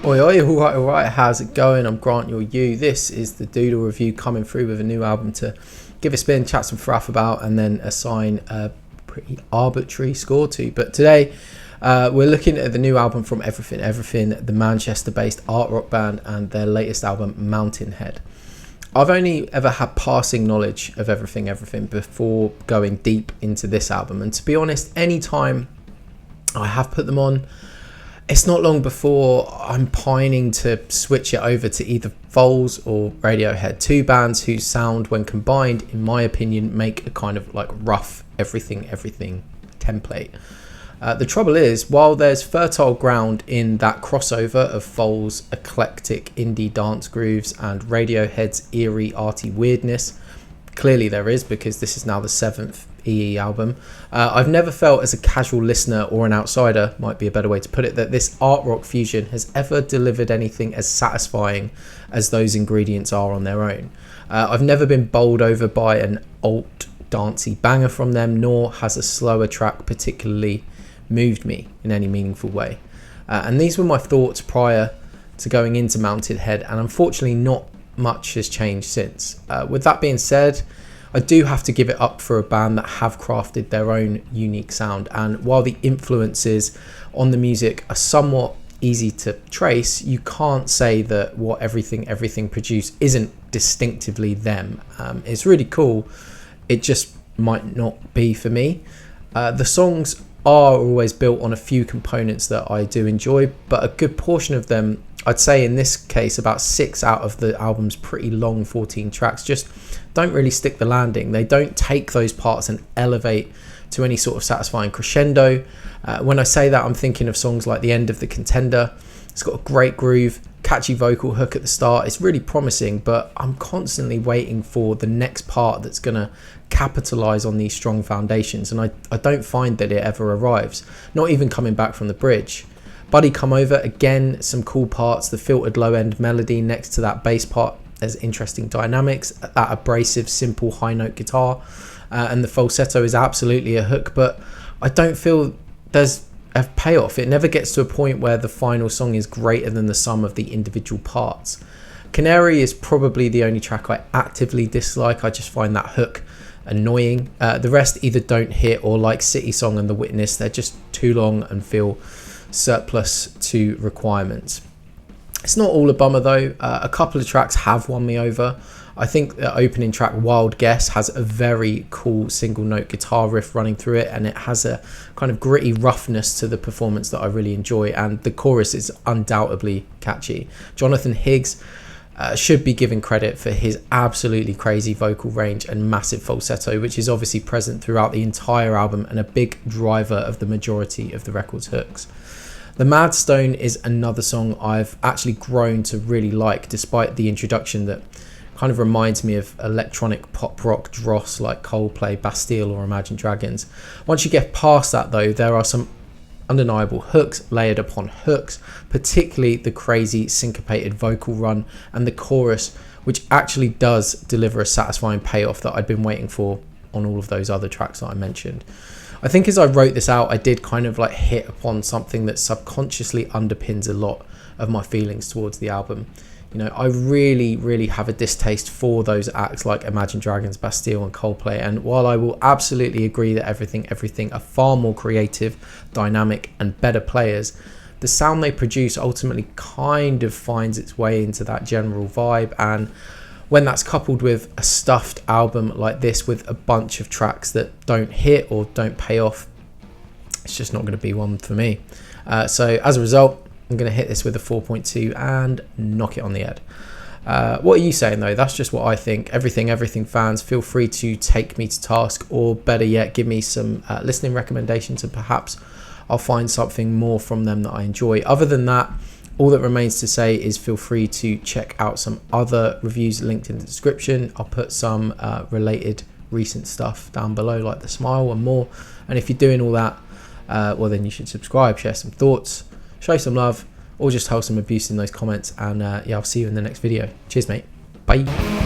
Oi, oi, alright, how's it going? I'm Grant, you're you. This is the Doodle Review coming through with a new album to give a spin, chat some fraff about, and then assign a pretty arbitrary score to. But today, we're looking at the new album from Everything, the Manchester-based art rock band, and their latest album, Mountainhead. I've only ever had passing knowledge of Everything before going deep into this album, and to be honest, any time I have put them on, it's not long before I'm pining to switch it over to either Foals or Radiohead, two bands whose sound, when combined, in my opinion, make a kind of like rough everything template. The trouble is, while there's fertile ground in that crossover of Foals' eclectic indie dance grooves and Radiohead's eerie arty weirdness, clearly there is, because this is now the 7th EE album. I've never felt as a casual listener or an outsider, might be a better way to put it, that this art rock fusion has ever delivered anything as satisfying as those ingredients are on their own. I've never been bowled over by an alt dancey banger from them, nor has a slower track particularly moved me in any meaningful way. And these were my thoughts prior to going into Mountainhead, and unfortunately not much has changed since. With that being said, I do have to give it up for a band that have crafted their own unique sound, and while the influences on the music are somewhat easy to trace, you can't say that what Everything produce isn't distinctively them. It's really cool, it just might not be for me. The songs are always built on a few components that I do enjoy, but a good portion of them, I'd say in this case about 6 out of the album's pretty long 14 tracks, just don't really stick the landing. They don't take those parts and elevate to any sort of satisfying crescendo. When I say that, I'm thinking of songs like The End of the Contender. It's got a great groove, catchy vocal hook at the start. It's really promising, but I'm constantly waiting for the next part that's going to capitalize on these strong foundations, and I don't find that it ever arrives, not even coming back from the bridge. Buddy Come Over, again, some cool parts. The filtered low end melody next to that bass part, there's interesting dynamics. That abrasive, simple high note guitar, and the falsetto is absolutely a hook, but I don't feel there's a payoff. It never gets to a point where the final song is greater than the sum of the individual parts. Canary is probably the only track I actively dislike. I just find that hook annoying. The rest either don't hit, or like City Song and The Witness, they're just too long and feel surplus to requirements. It's not all a bummer though. A couple of tracks have won me over. I think the opening track, Wild Guess, has a very cool single note guitar riff running through it, and it has a kind of gritty roughness to the performance that I really enjoy, and the chorus is undoubtedly catchy. Jonathan Higgs should be given credit for his absolutely crazy vocal range and massive falsetto, which is obviously present throughout the entire album and a big driver of the majority of the record's hooks. The Mad Stone is another song I've actually grown to really like, despite the introduction that kind of reminds me of electronic pop rock dross like Coldplay, Bastille or Imagine Dragons. Once you get past that though, there are some undeniable hooks layered upon hooks, particularly the crazy syncopated vocal run and the chorus, which actually does deliver a satisfying payoff that I'd been waiting for on all of those other tracks that I mentioned. I think as I wrote this out, I did kind of like hit upon something that subconsciously underpins a lot of my feelings towards the album. You know, I really have a distaste for those acts like Imagine Dragons, Bastille and Coldplay, and while I will absolutely agree that Everything are far more creative, dynamic and better players, the sound they produce ultimately kind of finds its way into that general vibe, and when that's coupled with a stuffed album like this with a bunch of tracks that don't hit or don't pay off, it's just not going to be one for me. So as a result, I'm going to hit this with a 4.2 and knock it on the head. What are you saying though? That's just what I think. Everything fans, feel free to take me to task, or better yet, give me some listening recommendations, and perhaps I'll find something more from them that I enjoy. Other than that, all that remains to say is feel free to check out some other reviews linked in the description. I'll put some related recent stuff down below, like the Smile and more. And if you're doing all that, well then you should subscribe, share some thoughts, show some love, or just tell some abuse in those comments. And yeah, I'll see you in the next video. Cheers mate, bye.